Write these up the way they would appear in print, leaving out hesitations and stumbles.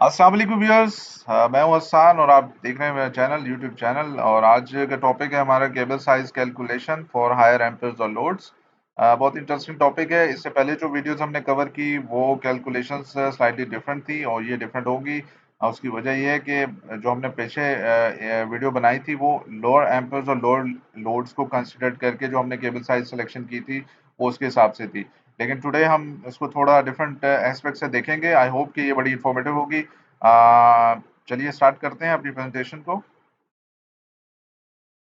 अस्सलाम वालेकुम व्यूअर्स। मैं हूं हसन और आप देख रहे हैं मेरा चैनल यूट्यूब चैनल। और आज का टॉपिक है हमारा cable size calculation for higher amperes और लोड्स। बहुत इंटरेस्टिंग टॉपिक है। इससे पहले जो वीडियोस हमने कवर की वो कैलकुलेशंस स्लाइटली डिफरेंट थी और ये डिफरेंट होगी। उसकी वजह ये है कि जो हमने पीछे वीडियो बनाई थी वो लोअर एम्पेयर्स और लोअर लोड्स को कंसिडर करके जो हमने केबल साइज सिलेक्शन की थी वो उसके हिसाब से थी। लेकिन टुडे हम इसको थोड़ा डिफरेंट एस्पेक्ट से देखेंगे। आई होप कि ये बड़ी इंफॉर्मेटिव होगी। चलिए स्टार्ट करते हैं अपनी प्रेजेंटेशन को।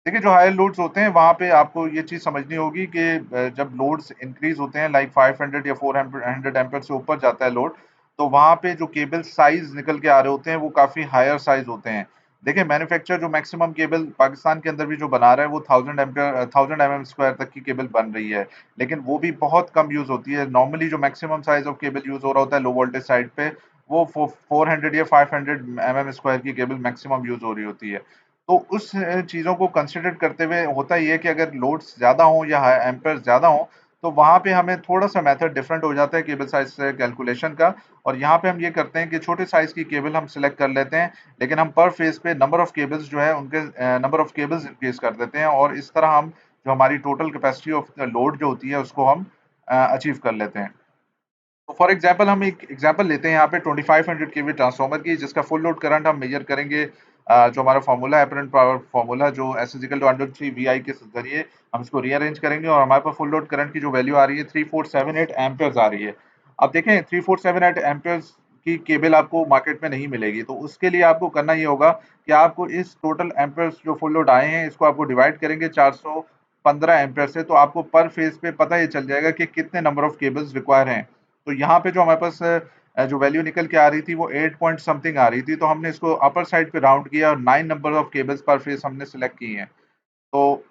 देखिए, जो हायर लोड्स होते हैं वहां पे आपको ये चीज समझनी होगी कि जब लोड्स इंक्रीज होते हैं लाइक 500 या 400 एम्पर से ऊपर जाता है लोड, तो वहां पे जो केबल साइज निकल के आ रहे होते हैं वो काफी हायर साइज होते हैं। देखिए, मैन्युफैक्चर जो मैक्सिमम केबल पाकिस्तान के अंदर भी जो बना रहा है वो 1000 एम्पियर 1000 mm² तक की केबल बन रही है। लेकिन वो भी बहुत कम यूज होती है। नॉर्मली जो maximum size of cable use हो रहा होता है लो वोल्टेज साइड पे, वो 400 या 500 mm² की केबल मैक्सिमम यूज हो रही होती है। तो उस चीज़ों को कंसिडर करते हुए होता ये है कि अगर लोड्स ज़्यादा हों या एम्पेयर ज़्यादा हों, तो वहाँ पे हमें थोड़ा-सा मेथड डिफरेंट हो जाता है केबल साइज़ से कैलकुलेशन का। और यहाँ पे हम ये करते हैं कि छोटे साइज़ की केबल हम सिलेक्ट कर लेते हैं, लेकिन हम पर फेस पे नंबर ऑफ केबल्स जो है उनके नंबर ऑफ केबल्स इंक्रीज़ कर देते हैं और इस तरह हम जो हमारी टोटल कैपेसिटी ऑफ लोड जो होती है उसको हम अचीव कर लेते हैं। तो फॉर एग्जांपल हम एक एग्जांपल लेते हैं यहाँ पे 2500 केवी ट्रांसफार्मर की, जिसका फुल लोड करंट हम मेजर करेंगे। जो हमारा फार्मूला है, अपरेंट पावर फार्मूला, जो S is equal to under 3 V I के जरिए हम इसको रीअरेंज करेंगे और हमारे पास फुल लोड करंट की जो वैल्यू आ रही है 3478 एम्पियर्स आ रही है। अब देखें, 3478 एम्पियर्स की केबल आपको मार्केट में नहीं मिलेगी, तो उसके लिए आपको करना ये होगा कि आपको इस टोटल एम्पियर्स जो फुल लोड आए हैं इसको आपको डिवाइड करेंगे 415 एम्पियर से, तो आपको पर फेज पे पता ये चल जाएगा कि कितने नंबर ऑफ केबल्स रिक्वायर हैं। तो यहाँ पे जो हमारे पास जो वैल्यू निकल के आ रही थी वो 8 पॉइंट समथिंग आ रही थी, तो हमने इसको अपर साइड पे राउंड किया और 9 नंबर ऑफ केबल्स पर फेस हमने सिलेक्ट की हैं। तो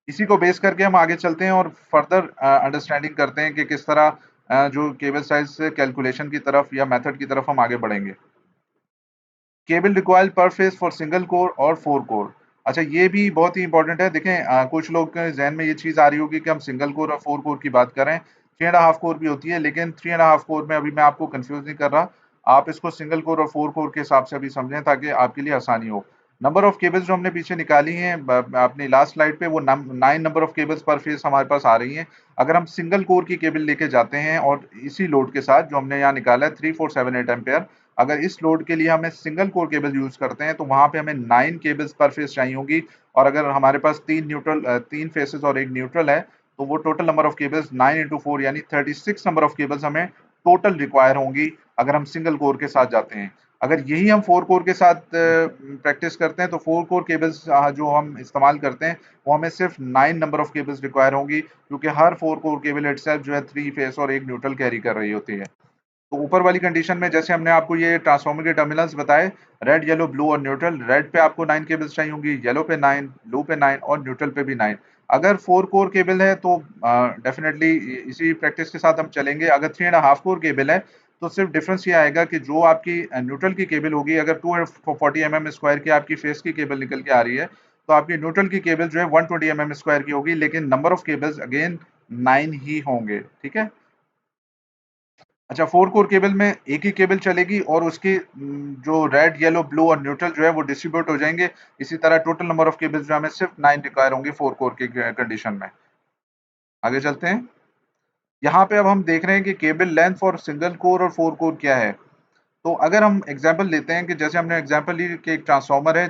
इसी को बेस करके हम आगे चलते हैं और फर्दर अंडरस्टैंडिंग करते हैं कि किस तरह जो केबल साइज कैलकुलेशन की तरफ या मेथड की तरफ हम आगे बढ़ेंगे। केबल रिक्वायर्ड पर फेस फॉर सिंगल कोर और 4 कोर। अच्छा, ये भी बहुत ही इंपॉर्टेंट है। देखें, कुछ लोग के जहन में ये चीज़ आ रही होगी कि हम सिंगल कोर और 4 कोर की बात करें। 3.5 कोर भी होती है, लेकिन 3.5 कोर में अभी मैं आपको कंफ्यूज नहीं कर रहा। आप इसको सिंगल कोर और 4 कोर के हिसाब से अभी समझें ताकि आपके लिए आसानी हो। नंबर ऑफ केबल्स जो हमने पीछे निकाली हैं अपनी लास्ट स्लाइड पे, वो 9 नंबर ऑफ केबल्स पर फेस हमारे पास आ रही हैं। अगर हम सिंगल कोर की केबल लेके जाते हैं और इसी लोड के साथ जो हमने यहाँ निकाला है 3478 एम्पेयर, अगर इस लोड के लिए हमें सिंगल कोर केबल यूज करते हैं तो वहां पे हमें 9 केबल्स पर फेस चाहिए होगी। और अगर हमारे पास तीन फेसेस और एक न्यूट्रल है, तो वो total number of cables 9 into 4 यानी 36 नंबर ऑफ केबल्स हमें टोटल रिक्वायर होंगी अगर हम सिंगल कोर के साथ जाते हैं। अगर यही हम 4 कोर के साथ प्रैक्टिस करते हैं तो 4 कोर केबल्स जो हम इस्तेमाल करते हैं वो हमें सिर्फ 9 नंबर ऑफ केबल्स रिक्वायर होंगी, क्योंकि हर 4 कोर केबल इटसेल्फ जो है 3 फेस और एक न्यूट्रल कैरी कर रही होती है। तो ऊपर वाली कंडीशन में जैसे हमने आपको ये ट्रांसफार्मर के टर्मिनल्स बताए, रेड, येलो, ब्लू और न्यूट्रल। रेड पे आपको 9 केबल्स चाहिए होंगी, येलो पे 9, ब्लू पे 9 और न्यूट्रल पे भी 9। अगर 4 कोर केबल है तो डेफिनेटली इसी प्रैक्टिस के साथ हम चलेंगे। अगर 3.5 कोर केबल है तो सिर्फ डिफरेंस ये आएगा कि जो आपकी न्यूट्रल की केबल होगी, अगर 240 mm² की आपकी फेस की केबल निकल के आ रही है, तो आपकी न्यूट्रल की केबल जो है 120 mm² की होगी, लेकिन नंबर ऑफ केबल्स अगेन 9 ही होंगे। ठीक है। अच्छा, 4 कोर केबल में एक ही केबल चलेगी और उसकी जो रेड, येलो, ब्लू और न्यूट्रल जो है वो डिस्ट्रीब्यूट हो जाएंगे। इसी तरह टोटल नंबर ऑफ केबल्स जो हमें सिर्फ 9 रिक्वायर होंगे 4 कोर की कंडीशन में। आगे चलते हैं। यहाँ पे अब हम देख रहे हैं कि cable length for single core और 4 कोर क्या है। तो अगर हम एग्जांपल लेते हैं कि जैसे हमने एग्जांपल ली कि एक ट्रांसफार्मर है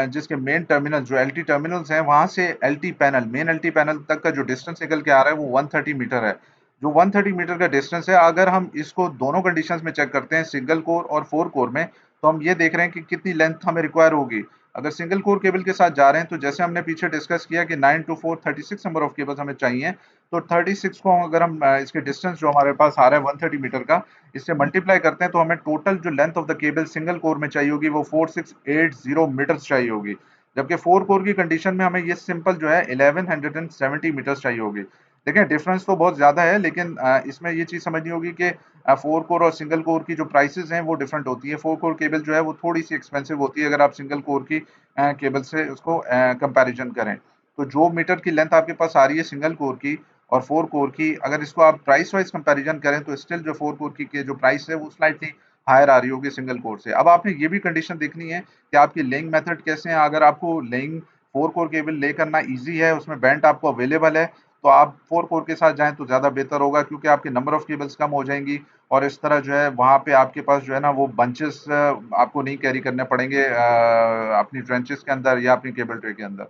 जिसके मेन टर्मिनल जो एलटी टर्मिनल्स हैं वहां से LT panel main LT panel तक का जो डिस्टेंस निकल के आ रहा है वो 130 मीटर है। जो 130 मीटर का डिस्टेंस है, अगर हम इसको दोनों कंडीशंस में चेक करते हैं, सिंगल कोर और 4 कोर में, तो हम ये देख रहे हैं कि कितनी लेंथ हमें रिक्वायर होगी। अगर सिंगल कोर केबल के साथ जा रहे हैं तो जैसे हमने पीछे डिस्कस किया कि 9 to 4 36 नंबर ऑफ केबल्स हमें चाहिए। तो 36 को अगर हम इसके डिस्टेंस जो हमारे पास आ रहा है 130 मीटर का, इससे मल्टीप्लाई करते हैं तो हमें टोटल जो length of the cable single core में चाहिए होगी वो 4680 मीटर्स चाहिए होगी। जबकि 4 कोर की कंडीशन में हमें ये सिंपल जो है 1170 मीटर्स चाहिए होगी। देखिए, डिफरेंस तो बहुत ज्यादा है, लेकिन इसमें ये चीज समझनी होगी कि 4 कोर और सिंगल कोर की जो प्राइसेस हैं वो डिफरेंट होती है। 4 कोर केबल जो है वो थोड़ी सी एक्सपेंसिव होती है अगर आप सिंगल कोर की केबल से उसको कंपैरिजन करें। तो जो मीटर की लेंथ आपके पास आ रही है सिंगल कोर की और 4 कोर की, अगर इसको आप प्राइस वाइज कंपैरिजन करें तो स्टिल जो 4 कोर की के जो प्राइस है वो स्लाइटली हायर आ रही होगी सिंगल कोर से। अब आपने ये भी कंडीशन देखनी है कि आपकी लेइंग मेथड कैसे हैं। अगर आपको लेइंग 4 कोर केबल ले करना ईजी है, उसमें बेंट आपको अवेलेबल है, तो आप 4 कोर के साथ जाएं तो ज़्यादा बेहतर होगा, क्योंकि आपके नंबर ऑफ केबल्स कम हो जाएंगी और इस तरह जो है वहाँ पे आपके पास जो है ना वो बंचेस आपको नहीं कैरी करने पड़ेंगे अपनी ट्रेंचेस के अंदर या अपनी केबल ट्रे के अंदर।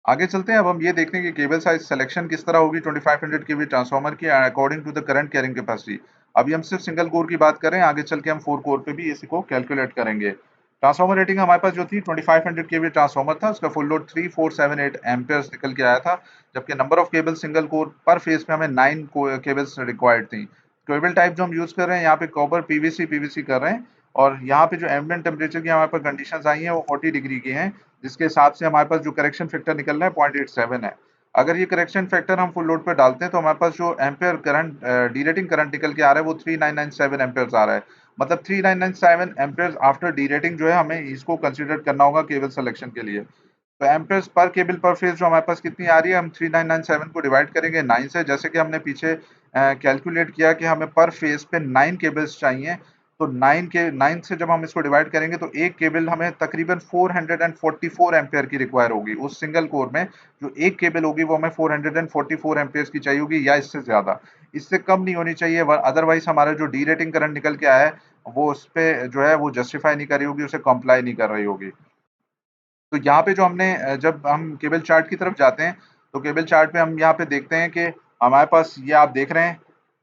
आगे चलते हैं। अब हम ये देखते हैं कि केबल साइज सिलेक्शन किस तरह होगी 2500 केवी ट्रांसफार्मर की according to the current carrying capacity. अभी हम सिर्फ सिंगल कोर की बात करें, आगे चल के हम 4 कोर पे भी इसी को कैलकुलेट करेंगे। ट्रांसफार्मर रेटिंग हमारे पास जो थी 2500 केवी ट्रांसफार्मर था, उसका फुल लोड 3478 एम्पेयर्स निकल के आया था, जबकि number of cable single core पर फेज पे हमें 9 केबल्स रिक्वायर्ड थी। केबल टाइप जो हम यूज कर रहे हैं यहाँ पे कॉपर पीवीसी पीवीसी कर रहे हैं, और यहाँ पे जो एम्बिएंट टेम्परेचर की हमारे पास कंडीशंस आई हैं वो 40 डिग्री की हैं, जिसके हिसाब से हमारे पास जो करेक्शन फैक्टर निकल रहा है 0.87 है। अगर ये करेक्शन फैक्टर हम फुल लोड पे डालते हैं तो हमारे पास जो एम्पेयर करंट डीरेटिंग करंट निकल के आ रहा है वो 3997 एम्पेयर आ रहा है। मतलब 3997 एम्पेयर आफ्टर डीरेटिंग जो है हमें इसको कंसिडर करना होगा केबल सिलेक्शन के लिए। तो एम्पेयर्स पर केबल पर फेज जो हमारे पास कितनी आ रही है, हम 3997 को डिवाइड करेंगे 9 से, जैसे कि हमने पीछे कैलकुलेट किया कि हमें पर फेज पे 9 केबल्स चाहिए। तो 9 से जब हम इसको डिवाइड करेंगे तो एक केबल हमें तकरीबन 444 एम्पेयर की रिक्वायर होगी उस सिंगल कोर में। जो एक केबल होगी वो हमें 444 एम्पेयर की चाहिए होगी या इससे ज्यादा, इससे कम नहीं होनी चाहिए, अदरवाइज हमारा जो डी रेटिंग करंट निकल के आया है वो उस पे जो है वो जस्टिफाई नहीं कर रही होगी, उसे कंप्लाई नहीं कर रही होगी। तो यहाँ पे जो हमने जब हम केबल चार्ट की तरफ जाते हैं तो केबल चार्ट पे हम यहाँ पे देखते हैं कि हमारे पास ये आप देख रहे हैं,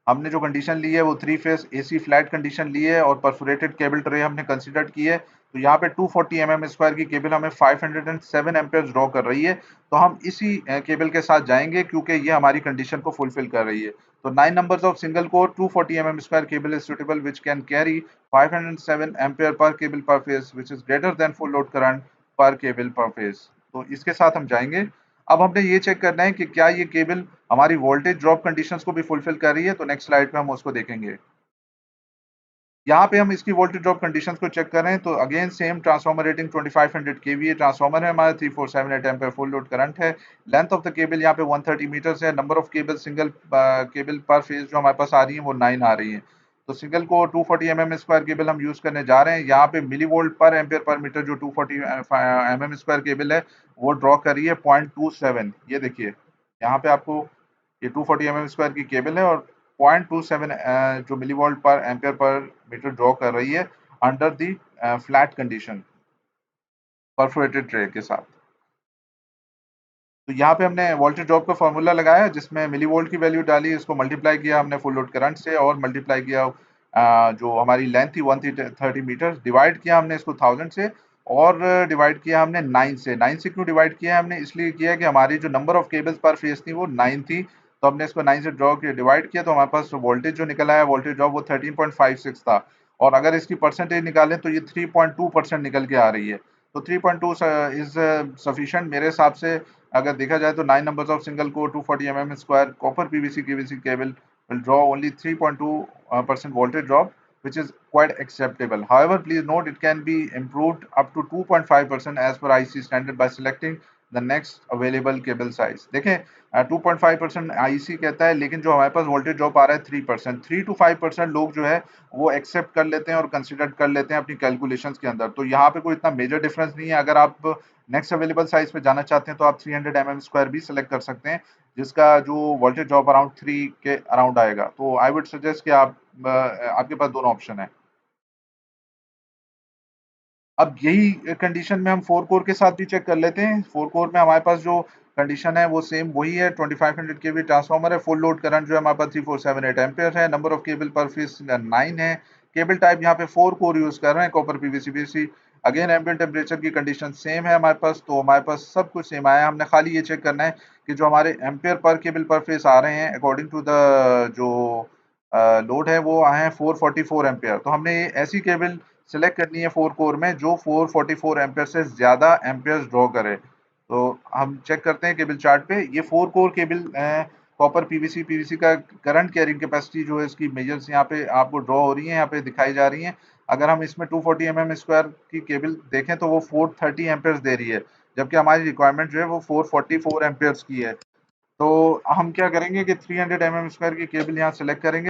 हमने जो कंडीशन ली है वो 3 फेज एसी फ्लैट कंडीशन ली है और परफोरेटेड केबल ट्रे हमने कंसीडर की है। तो यहाँ पे 240 mm स्क्वायर की केबल हमें 507 एम्पेयर ड्रॉ कर रही है। तो हम इसी केबल के साथ जाएंगे क्योंकि ये हमारी कंडीशन को फुलफिल कर रही है। तो 9 numbers of single core 240 mm square cable is suitable which can carry 507 ampere per cable per phase which is greater than full load current per cable per phase. तो इसके साथ हम जाएंगे। अब हमने ये चेक करना है कि क्या ये केबल हमारी वोल्टेज ड्रॉप कंडीशंस को भी फुलफिल कर रही है। तो नेक्स्ट स्लाइड पे हम उसको देखेंगे। यहाँ पे हम इसकी वोल्टेज ड्रॉप कंडीशंस को चेक कर रहे हैं। तो again same transformer rating 2500 KVA transformer है हमारा, 3478 एम्पीयर फुल लोड करंट है। लेंथ ऑफ द केबल यहाँ पे 130 मीटर्स है। Number of cable single cable per phase जो हमारे पास आ रही है वो 9 आ रही है। तो सिंगल को 240 mm स्क्वायर केबल हम यूज करने जा रहे हैं। यहाँ पे मिली वोल्ट पर एम्पियर पर मीटर जो 240 mm स्क्वायर केबल है वो ड्रॉ कर रही है 0.27। ये देखिए यहाँ पे आपको ये 240 mm स्क्वायर की केबल है और 0.27 जो मिलीवोल्ट पर एम्पियर पर मीटर ड्रॉ कर रही है under the flat condition perforated tray के साथ। तो यहाँ पे हमने वोल्टेज ड्रॉप का फॉर्मूला लगाया जिसमें मिली वोल्ट की वैल्यू डाली, इसको मल्टीप्लाई किया हमने फुल लोड करंट से और मल्टीप्लाई किया जो हमारी लेंथ थी 130 मीटर, डिवाइड किया हमने इसको 1000 से और डिवाइड किया हमने 9 से। 9 से क्यों डिवाइड किया हमने, इसलिए किया कि हमारी जो नंबर ऑफ केबल्स पर फेज थी वो 9 थी। तो हमने इसको 9 से ड्रॉ किया, डिवाइड किया, तो हमारे पास वोल्टेज जो निकला है वोल्टेज ड्रॉप वो 13.56 था। और अगर इसकी परसेंटेज निकालें तो ये 3.2% निकल के आ रही है। तो 3.2 इज सफिशिएंट मेरे हिसाब से। अगर देखा जाए तो 9 numbers of single core 240 mm square copper PVC QVC cable will draw only 3.2% voltage drop, which is quite acceptable. However, please note it can be improved up to 2.5% as per IC standard by selecting the next available cable size. देखें 2.5% IC कहता है, लेकिन जो हमारे पास voltage drop आ रहा है 3%, 3 to 5% लोग जो है वो एक्सेप्ट कर लेते हैं और कंसिडर कर लेते हैं अपनी कैलकुलेशंस के अंदर। तो यहाँ पे कोई इतना मेजर डिफरेंस नहीं है। अगर आप नेक्स्ट अवेलेबल साइज पे जाना चाहते हैं तो आप 300 mm स्क्वायर भी सिलेक्ट कर सकते हैं, जिसका जो वोल्टेज ड्रॉप अराउंड 3 के अराउंड आएगा। तो आई वुड सजेस्ट कि आप आपके पास दोनों ऑप्शन है। अब यही कंडीशन में हम 4 कोर के साथ भी चेक कर लेते हैं। 4 कोर में हमारे पास जो कंडीशन है वो सेम वही है। 2500 केवी ट्रांसफार्मर है। फुल लोड करंट जो है हमारे पास 3478 एम्पियर है। Number of cable per phase 9 है। केबल टाइप यहाँ पे 4 कोर यूज कर रहे हैं, copper PVC PVC. Again ambient temperature की कंडीशन सेम है हमारे पास। तो हमारे पास सब कुछ सेम आया। हमने खाली ये चेक करना है कि जो हमारे ampere per cable per phase आ रहे हैं अकॉर्डिंग टू द जो लोड है वो आए हैं 444 एम्पियर। तो हमने ये ऐसी केबल सेलेक्ट करनी है 4 कोर में जो 444 एम्पियर से ज्यादा एम्पियर्स ड्रॉ करे। तो हम चेक करते हैं केबल चार्ट पे। ये 4 core cable copper PVC PVC का करंट कैरिंग कैपेसिटी जो है इसकी मेजर्स यहाँ पे आपको ड्रॉ हो रही है, यहाँ पे दिखाई जा रही हैं। अगर हम इसमें 240 mm स्क्वायर की केबल देखें तो वो 430 एम्पियर्स दे रही है, जबकि हमारी रिक्वायरमेंट जो है वो 444 एम्पियर्स की है। तो हम क्या करेंगे कि 300 mm स्क्वायर की केबल यहाँ सेलेक्ट करेंगे।